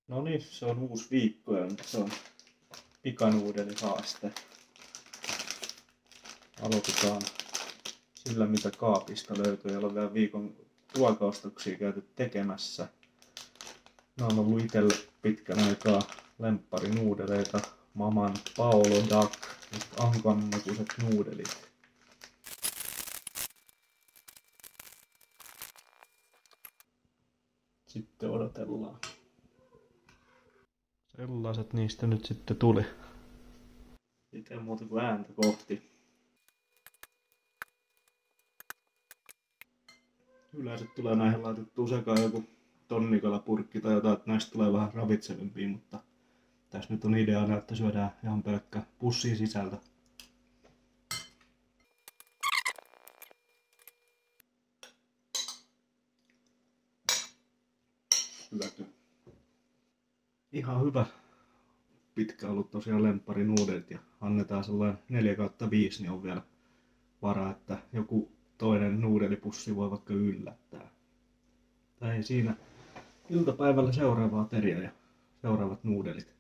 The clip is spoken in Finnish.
No niin, se on uusi viikko ja nyt se on pikanuudelihaaste. Aloitetaan sillä, mitä kaapista löytyy. Ei ole vielä viikon ruokaostoksia käyty tekemässä. Nämä on ollut itselle pitkän aikaa lempparinuudeleita. Maman Paolo Duck, ankanmakuiset nuudelit. Sitten odotellaan. Sellaiset niistä nyt sitten tuli. Itse muuta kuin ääntä kohti. Yleensä tulee näihin laitettua sekaan joku tonnikalapurkki tai jotain, että näistä tulee vähän ravitsevempia, mutta tässä nyt on ideana, että syödään ihan pelkkä pussin sisältä. Syöty. Ihan hyvä. Pitkä ollut tosiaan lempparinuudelit ja annetaan sellainen 4/5, niin on vielä varaa, että joku toinen nuudelipussi voi vaikka yllättää. Tai ei siinä. Iltapäivällä seuraava ateria ja seuraavat nuudelit.